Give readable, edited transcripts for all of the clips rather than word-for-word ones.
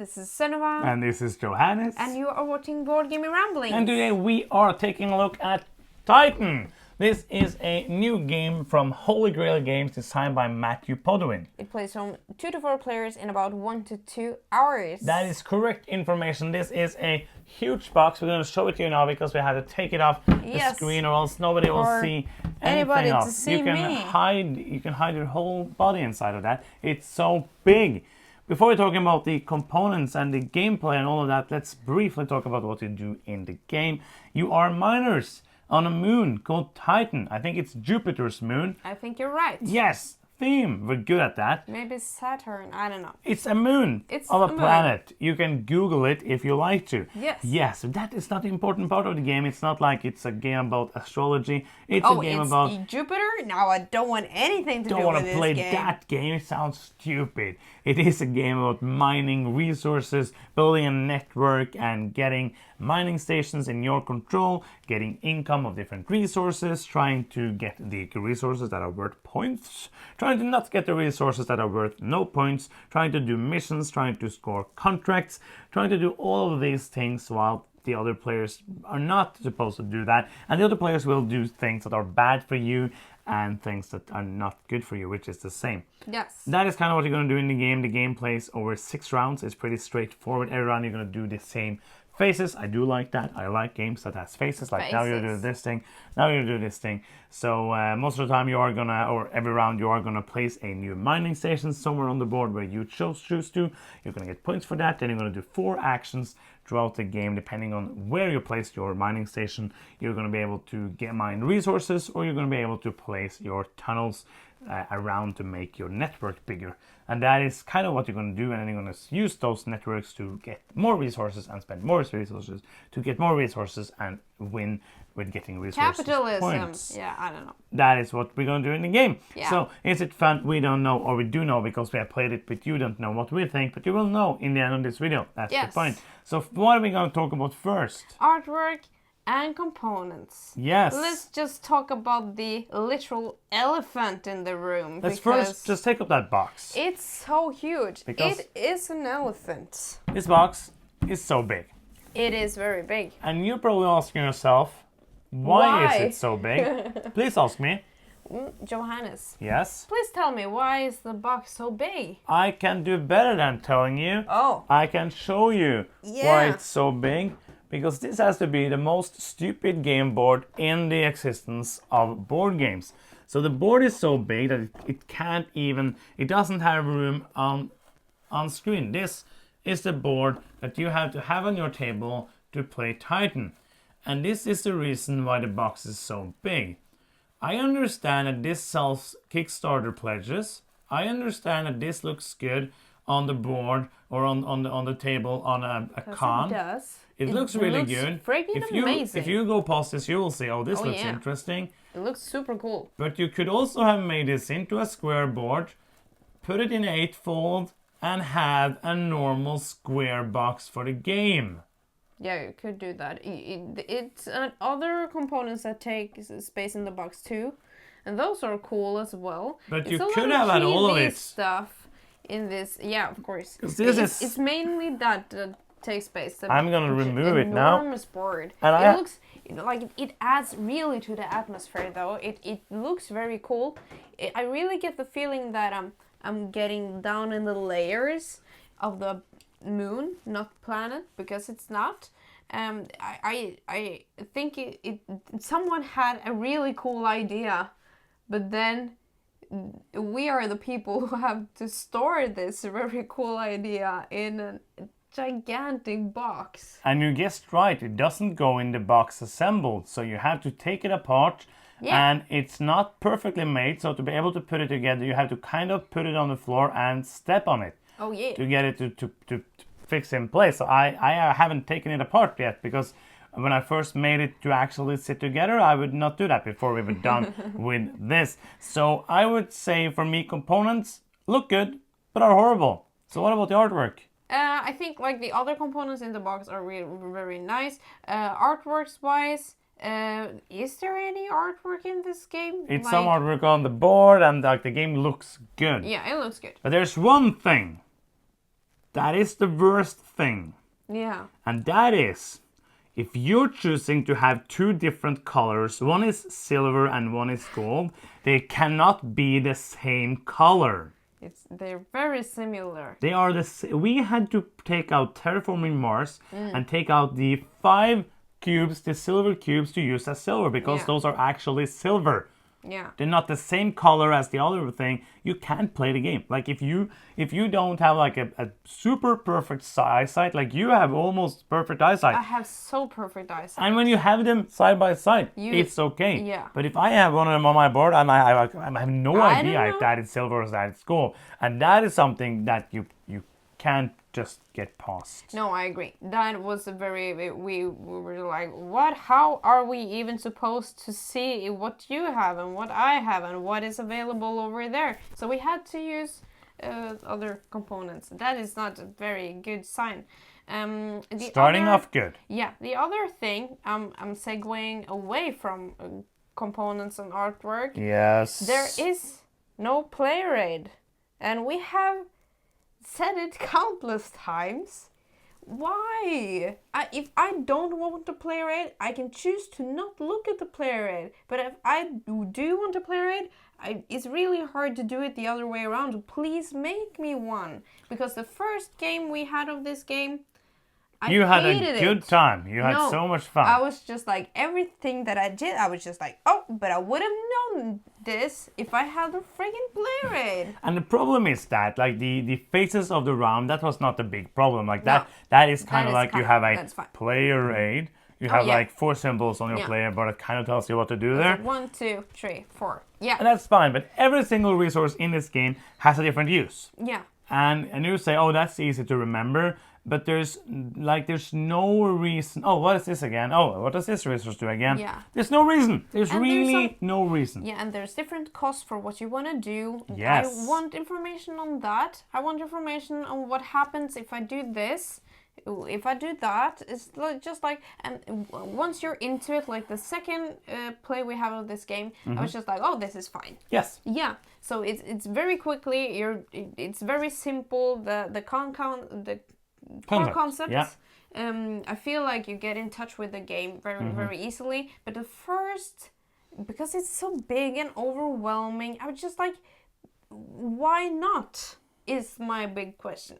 this is Senova. And this is Johannes. And you are watching Board Gaming Ramblings. And today we are taking a look at Titan. This is a new game from Holy Grail Games designed by Matthew Podwin. It plays from 2 to 4 players in about 1 to 2 hours. That is correct information. This is a huge box. We're going to show it to you now because we have to take it off the screen or else nobody will see anything else. To see you can hide your whole body inside of that. It's so big. Before we're talking about the components and the gameplay and all of that, let's briefly talk about what you do in the game. You are miners on a moon called Titan. I think it's Jupiter's moon. I think you're right. Yes, theme. We're good at that. Maybe Saturn. I don't know. It's a moon of a planet. You can Google it if you like to. Yes. Yes, that is not the important part of the game. It's not like it's a game about astrology. It's a game about Jupiter? No, I don't want anything to do with this game. Don't want to play that game. It sounds stupid. It is a game about mining resources, building a network and getting mining stations in your control, getting income of different resources, trying to get the resources that are worth points, trying to not get the resources that are worth no points, trying to do missions, trying to score contracts, trying to do all of these things while the other players are not supposed to do that. And the other players will do things that are bad for you and things that are not good for you, which is the same. Yes. That is kind of what you're going to do in the game. The game plays over 6 rounds. It's pretty straightforward. Every round you're going to do the same phases. I do like that. I like games that has phases. Like now you do this thing, now you do this thing. So most of the time you are gonna, or every round you are gonna place a new mining station somewhere on the board where you choose to. You're gonna get points for that. Then you're gonna do 4 actions throughout the game, depending on where you place your mining station. You're gonna be able to mine resources, or you're gonna be able to place your tunnels around to make your network bigger. And that is kind of what you're going to do, and then you're going to use those networks to get more resources and spend more resources to get more resources and win with getting resources. Capitalism. Points. Yeah, I don't know. That is what we're going to do in the game. Yeah. So is it fun? We don't know, or we do know because we have played it, but you don't know what we think, but you will know in the end of this video. That's the point. So what are we going to talk about first? Artwork and components. Yes. Let's just talk about the literal elephant in the room. Let's first just take up that box. It's so huge. Because it is an elephant. This box is so big. It is very big. And you're probably asking yourself, why is it so big? Please ask me. Johannes. Yes? Please tell me, why is the box so big? I can do better than telling you. Oh. I can show you why it's so big. Because this has to be the most stupid game board in the existence of board games. So the board is so big that it doesn't have room on screen. This is the board that you have to have on your table to play Titan. And this is the reason why the box is so big. I understand that this sells Kickstarter pledges. I understand that this looks good on the board or on the table on a con. It does. It looks really good. Amazing. If you go past this, you will see, oh, this looks interesting. It looks super cool. But you could also have made this into a square board, put it in 8-fold, and have a normal square box for the game. Yeah, you could do that. It's other components that take space in the box too, and those are cool as well. But you could have had all of it. Stuff in this, yeah, of course. It's mainly that takes space. I'm gonna remove it now. Enormous board. And it looks like it adds really to the atmosphere, though. It looks very cool. I really get the feeling that I'm getting down in the layers of the moon, not planet, because it's not. I think someone had a really cool idea, but then we are the people who have to store this very cool idea in a gigantic box. And you guessed right, it doesn't go in the box assembled, so you have to take it apart. Yeah. And it's not perfectly made, so to be able to put it together, you have to kind of put it on the floor and step on it. Oh yeah. To get it to fix in place. So I haven't taken it apart yet, because when I first made it to actually sit together, I would not do that before we were done with this. So I would say for me, components look good, but are horrible. So what about the artwork? I think like the other components in the box are really very nice. Artworks wise, is there any artwork in this game? It's some artwork on the board, and like the game looks good. Yeah, it looks good. But there's one thing that is the worst thing. Yeah. And that is, if you're choosing to have two different colors, one is silver and one is gold, they cannot be the same color. They're very similar. They are we had to take out Terraforming Mars and take out the 5 cubes, the silver cubes, to use as silver because those are actually silver. Yeah. They're not the same color as the other thing. You can't play the game. Like if you don't have like a super perfect eyesight, like you have almost perfect eyesight. I have so perfect eyesight. And when you have them side by side, it's okay. Yeah. But if I have one of them on my board, I have no idea if that is silver or that is gold. And that is something that you can't just get past. No, I agree. That was a very... We were like, what? How are we even supposed to see what you have and what I have and what is available over there? So we had to other components. That is not a very good sign. Starting off good. Yeah. The other thing, I'm segueing away from components and artwork. Yes. There is no player aid. And we have said it countless times. Why? If I don't want a player aid, I can choose to not look at the player aid. But if I do want a player aid, it's really hard to do it the other way around. Please make me one. Because the first game we had of this game, you had a good time. You had so much fun. I was just like, everything that I did, I was just like, oh, but I would have known this if I had the friggin' player aid. And the problem is that, like, the faces of the round, that was not the big problem. Like, that is kind of like you have a player aid. You have like 4 symbols on your player, but it kind of tells you what to do there. 1, 2, 3, 4. Yeah. And that's fine, but every single resource in this game has a different use. Yeah. And you say, oh, that's easy to remember. But there's no reason. Oh, what is this again? Oh, what does this resource do again? Yeah. There's no reason. There's really no reason. Yeah, and there's different costs for what you want to do. Yes. I want information on that. I want information on what happens if I do this. If I do that, it's just like, and once you're into it, like the second play we have of this game, I was just like, oh, this is fine. Yes. Yeah. So it's very quickly. It's very simple. The core concepts. Yeah. I feel like you get in touch with the game very easily. But the first, because it's so big and overwhelming, I was just like, why not? Is my big question.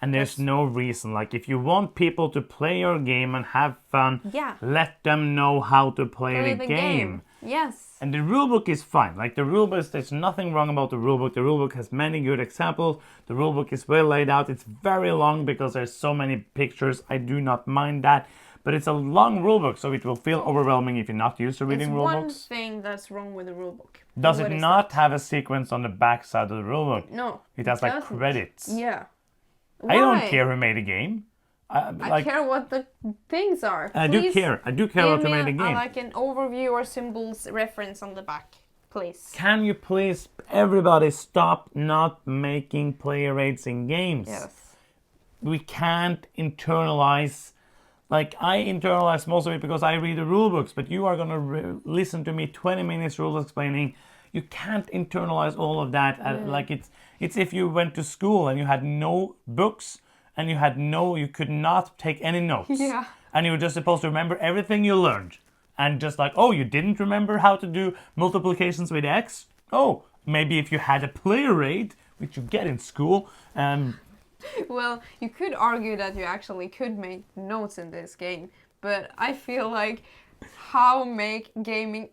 And there's no reason. Like, if you want people to play your game and have fun, let them know how to play the game. Yes. And the rulebook is fine. Like, the rulebook, there's nothing wrong about the rulebook. The rulebook has many good examples. The rulebook is well laid out. It's very long because there's so many pictures. I do not mind that. But it's a long rulebook, so it will feel overwhelming if you're not used to reading rulebooks. One thing that's wrong with the rulebook. Does it not have a sequence on the back side of the rulebook? No. It has like credits. Yeah. Why? I don't care who made the game. I care what the things are. I do care. I do care what who made the game. Like an overview or symbols reference on the back, please. Can you please, everybody, stop not making player aids in games? Yes. We can't internalize. Like, I internalize most of it because I read the rule books, but you are going to listen to me 20 minutes rules explaining. You can't internalize all of that. Like, it's if you went to school and you had no books and you could not take any notes. Yeah. And you were just supposed to remember everything you learned. And just like, oh, you didn't remember how to do multiplications with X? Oh, maybe if you had a player aid, which you get in school. Well, you could argue that you actually could make notes in this game. But I feel like how make gaming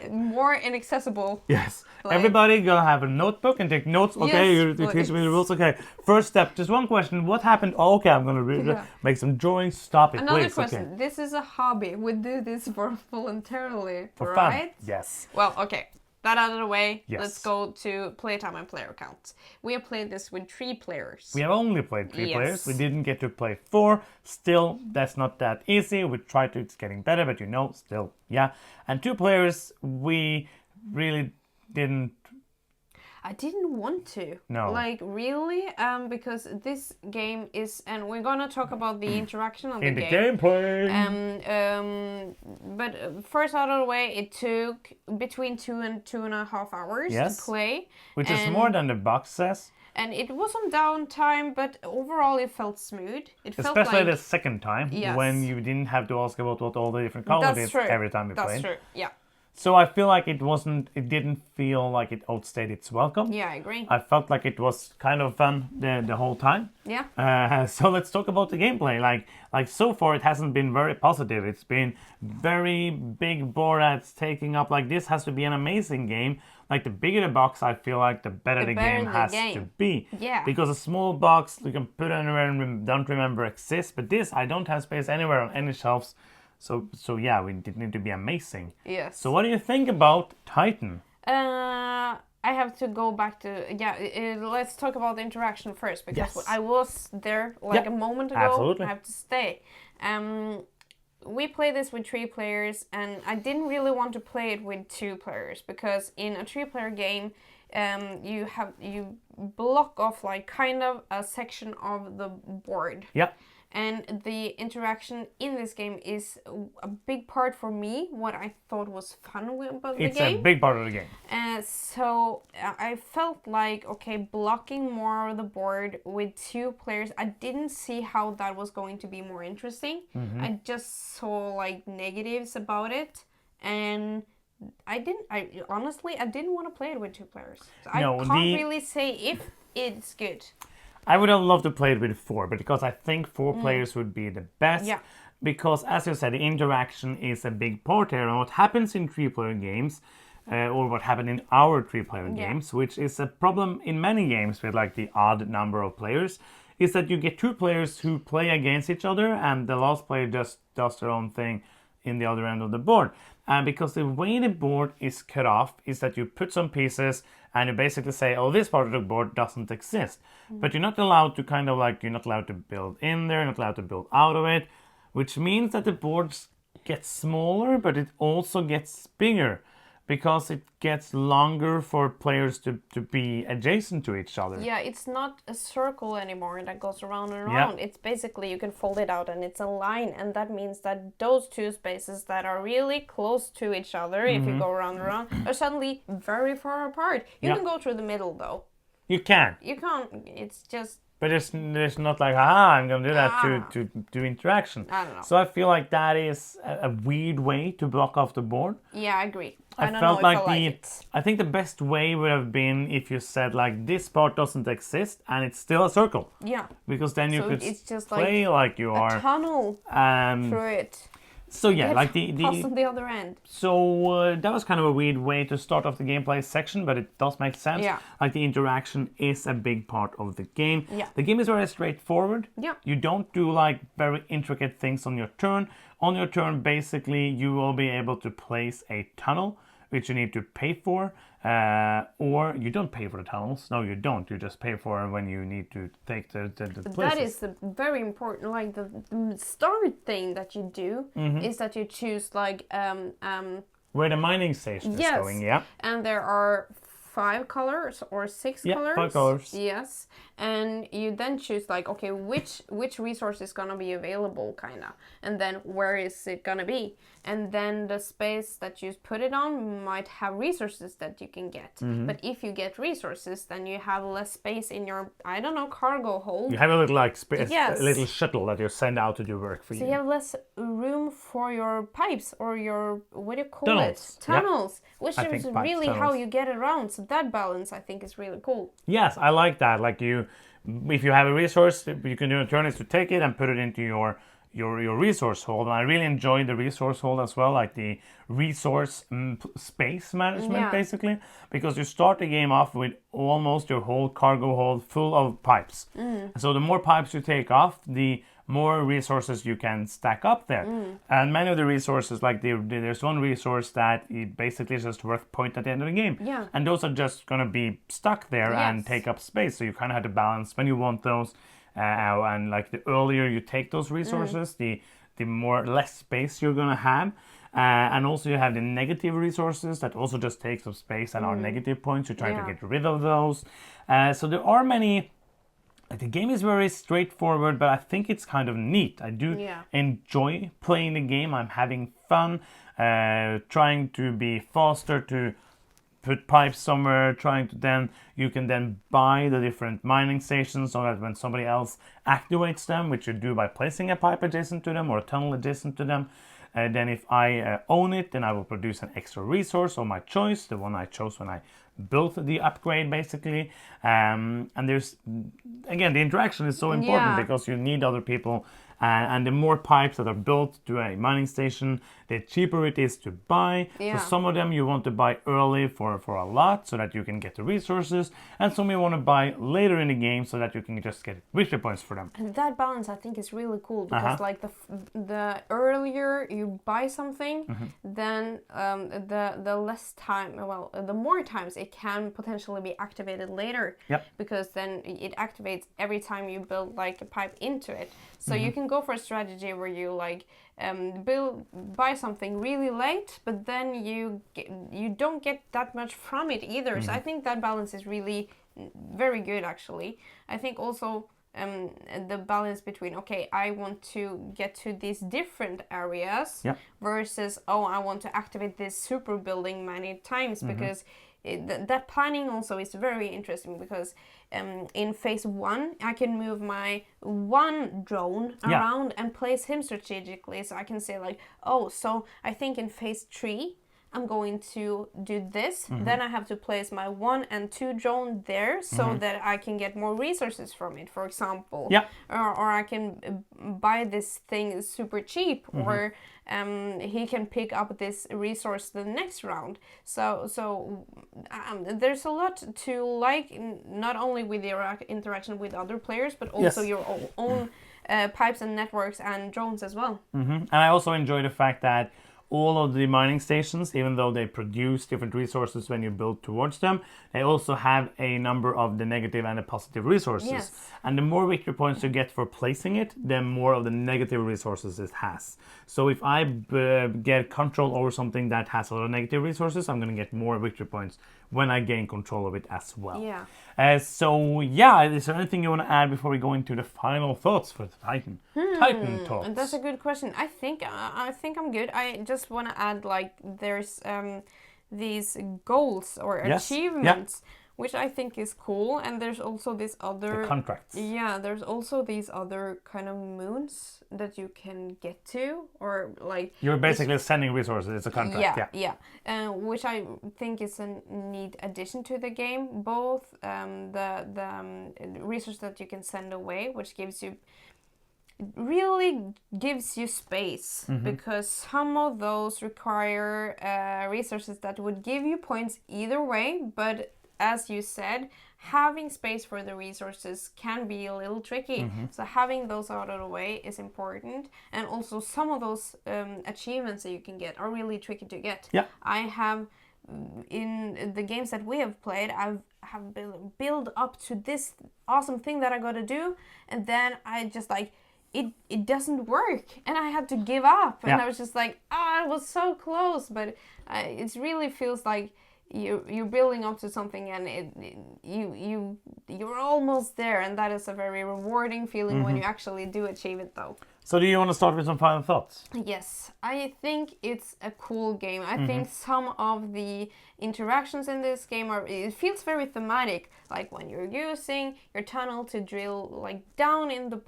more inaccessible. Yes. Like, everybody gonna have a notebook and take notes. Okay, yes, you teach me the rules. Okay. First step, just one question. What happened? Oh, okay, I'm gonna make some drawings. Stop it, Another please. question. Okay. This is a hobby. We do this voluntarily, for right? Fun. Yes. Well, okay. That out of the way, yes. Let's go to playtime and player count. We have played this with 3 players. We have only played 3 players. We didn't get to play 4. Still, that's not that easy. We tried to, it's getting better, but still, yeah. And 2 players, we really didn't. I didn't want to. No. Like, really? Because this game is, and we're gonna talk about the interaction of the game. In the gameplay! But first out of the way, it took between 2 and 2.5 hours to play. Which is more than the box says. and it wasn't downtime, but overall it felt smooth. It felt Especially like the second time, Yes. when you didn't have to ask about what all the different colors that's is true. every time you That's played. true. Yeah. So I feel like it didn't feel like it outstayed its welcome. Yeah, I agree. I felt like it was kind of fun the whole time. Yeah. So let's talk about the gameplay. Like so far, it hasn't been very positive. It's been very big board that's taking up. Like, this has to be an amazing game. Like, the bigger the box, I feel like the better the game has to be. Yeah. Because a small box you can put anywhere and don't remember exists. But this, I don't have space anywhere on any shelves. So yeah, we did need to be amazing. Yes. So what do you think about Titan? I have to go back to let's talk about the interaction first, because Yes. I was there like a moment ago. Absolutely. I have to stay. We play this with 3 players, and I didn't really want to play it with 2 players, because in a 3-player game, you block off like kind of a section of the board. Yeah. And the interaction in this game is a big part for me, what I thought was fun about the game. It's a big part of the game. So I felt like, okay, blocking more of the board with 2 players, I didn't see how that was going to be more interesting. I just saw like negatives about it, and I honestly didn't want to play it with 2 players. So I can't really say if it's good. I would have loved to play it with 4, but because I think 4 players would be the best. Yeah. Because, as you said, the interaction is a big part here. And what happens in 3-player games, or what happened in our 3-player games, which is a problem in many games with like the odd number of players, is that you get 2 players who play against each other, and the last player just does their own thing in the other end of the board. Because the way the board is cut off is that you put some pieces and you basically say, oh, this part of the board doesn't exist. But you're not allowed to you're not allowed to build in there, you're not allowed to build out of it, which means that the boards get smaller, but it also gets bigger, because it gets longer for players to be adjacent to each other. Yeah, it's not a circle anymore that goes around and around. It's basically, you can fold it out and it's a line, and that means that those 2 spaces that are really close to each other, if you go around and around, are suddenly very far apart. You can go through the middle though. You can. You can't, it's just... But there's not like, I'm going to do that to do interaction. I don't know. So I feel like that is a weird way to block off the board. Yeah, I agree. I don't felt know if like I like it. I think the best way would have been if you said like, this part doesn't exist and it's still a circle. Yeah. Because then you could it's just play like you are. a tunnel through it. So yeah, like the pass on the other end. So that was kind of a weird way to start off the gameplay section, but it does make sense. Yeah. Like, the interaction is a big part of the game. Yeah. The game is very straightforward. Yeah. You don't do like very intricate things on your turn. On your turn, basically, you will be able to place a tunnel, which you need to pay for, or you don't pay for the tunnels. No, you don't. You just pay for it when you need to take the places. That is the very important, like the start thing that you do is that you choose like where the mining station is going, yeah. And there are 5 colors or 6 colors. 5 colors. Yes, and you then choose like, okay, which resource is gonna be available, kinda, and then where is it gonna be, and then the space that you put it on might have resources that you can get. But if you get resources, then you have less space in your, I don't know, cargo hold. You have a little like space, a little shuttle that you send out to do work for you. So you have less room for your pipes or your, what do you call Tunnels. it? Tunnels. Which I is think really tunnels. how you get around. So that balance, I think, is really cool. Yes, I like that. Like, if you have a resource, you can do a turn is to take it and put it into your resource hold. And I really enjoy the resource hold as well, like the resource space management, basically, because you start the game off with almost your whole cargo hold full of pipes. So the more pipes you take off, the more resources you can stack up there. And many of the resources, like there's one resource that it basically is just worth point at the end of the game. Yeah. And those are just going to be stuck there and take up space. So you kind of have to balance when you want those. And like, the earlier you take those resources, the less space you're going to have. And also you have the negative resources that also just take up space and are negative points. You're trying to get rid of those. So there are many... The game is very straightforward, but I think it's kind of neat. I do enjoy playing the game. I'm having fun, trying to be faster, to put pipes somewhere, trying to then, you can then buy the different mining stations so that when somebody else activates them, which you do by placing a pipe adjacent to them or a tunnel adjacent to them, then if I own it, then I will produce an extra resource of my choice, the one I chose when I built the upgrade basically. And there's, again, the interaction is so important because you need other people. And the more pipes that are built to a mining station, the cheaper it is to buy. So some of them you want to buy early for a lot so that you can get the resources. And some you want to buy later in the game so that you can just get victory points for them. And that balance I think is really cool because like the earlier you buy something, then the less time, well, the more times it can potentially be activated later. Because then it activates every time you build like a pipe into it. So you can go for a strategy where you like buy something really late, but then you don't get that much from it either. So I think that balance is really very good actually. I think also the balance between, okay, I want to get to these different areas versus, oh, I want to activate this super building many times because that planning also is very interesting because in phase 1 I can move my one drone around and place him strategically, so I can say like, oh, so I think in phase 3 I'm going to do this, then I have to place my 1 and 2 drone there so that I can get more resources from it, for example. Or I can buy this thing super cheap, or he can pick up this resource the next round. So there's a lot to like, not only with the interaction with other players, but also your own pipes and networks and drones as well. And I also enjoy the fact that all of the mining stations, even though they produce different resources when you build towards them, they also have a number of the negative and the positive resources. And the more victory points you get for placing it, the more of the negative resources it has. So if I get control over something that has a lot of negative resources, I'm going to get more victory points when I gain control of it as well. So is there anything you want to add before we go into the final thoughts for the Titan? Titan thoughts. That's a good question. I think I'm good. I just want to add, like, there's these goals or achievements, which I think is cool, and there's also this other... The contracts. There's also these other kind of moons that you can get to, or like... You're basically sending resources, it's a contract, which I think is a neat addition to the game. Both the resource that you can send away, which really gives you space, because some of those require resources that would give you points either way, but as you said, having space for the resources can be a little tricky. So having those out of the way is important. And also some of those achievements that you can get are really tricky to get. I have, in the games that we have played, I've built up to this awesome thing that I gotta do, and then I just like, it doesn't work, and I had to give up. And I was just like, I was so close, but it really feels like you're building up to something, and you're almost there, and that is a very rewarding feeling when you actually do achieve it, though. So do you want to start with some final thoughts? Yes, I think it's a cool game. I think some of the interactions in this game it feels very thematic, like when you're using your tunnel to drill like down in the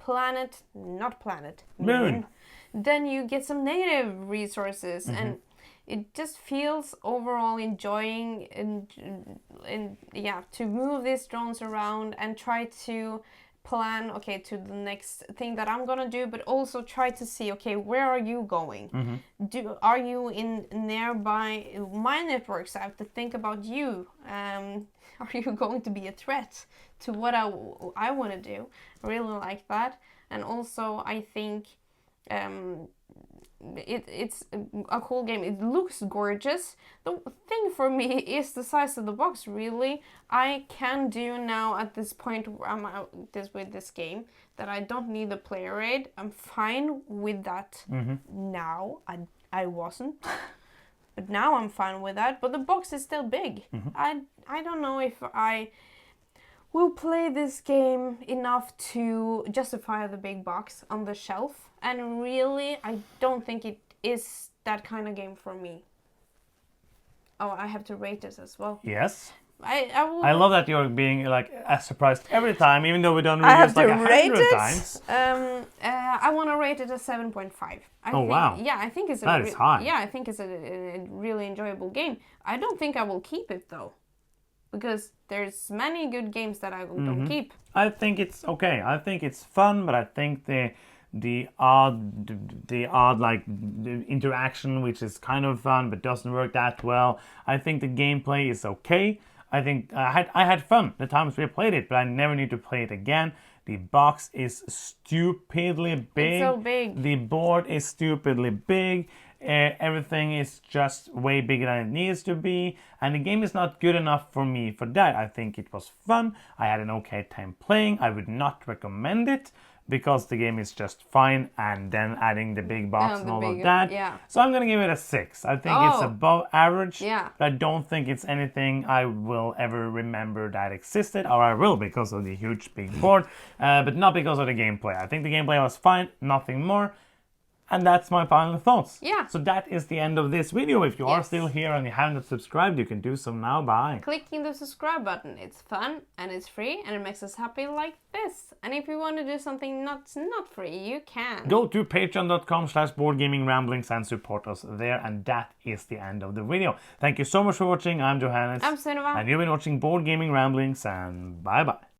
moon. Then you get some native resources, and it just feels overall enjoying and to move these drones around and try to plan, okay, to the next thing that I'm gonna do, but also try to see, okay, where are you going? Are you in nearby my networks? I have to think about you. Are you going to be a threat to what I want to do? I really like that. And also I think it's a cool game. It looks gorgeous. The thing for me is the size of the box, really. I can do now at this point where I'm out with this game that I don't need the player aid. I'm fine with that now. I wasn't. But now I'm fine with that. But the box is still big. I don't know if I will play this game enough to justify the big box on the shelf. And really, I don't think it is that kind of game for me. Oh, I have to rate this as well. Yes. I love that you're being like as surprised every time, even though we done I have reviews like to rate 100 it. times. I want to rate it a 7.5. Wow. Yeah, I think it's is high. Yeah, I think it's a really enjoyable game. I don't think I will keep it though, because there's many good games that I don't keep. I think it's okay. I think it's fun, but I think the odd like the interaction, which is kind of fun but doesn't work that well. I think the gameplay is okay. I think I had fun the times we played it, but I never need to play it again. The box is stupidly big. It's so big. The board is stupidly big. Everything is just way bigger than it needs to be, and the game is not good enough for me for that. I think it was fun. I had an okay time playing. I would not recommend it, because the game is just fine, and then adding the big box and all of that. Yeah. So I'm gonna give it a 6. I think it's above average. Yeah. But I don't think it's anything I will ever remember that existed, or I will because of the huge big board, but not because of the gameplay. I think the gameplay was fine, nothing more. And that's my final thoughts. Yeah. So that is the end of this video. If you are still here and you haven't subscribed, you can do so now by clicking the subscribe button. It's fun and it's free and it makes us happy like this. And if you want to do something not free, you can. Go to patreon.com/boardgamingramblings and support us there. And that is the end of the video. Thank you so much for watching. I'm Johannes. I'm Sunniva. And you've been watching Board Gaming Ramblings, and bye bye.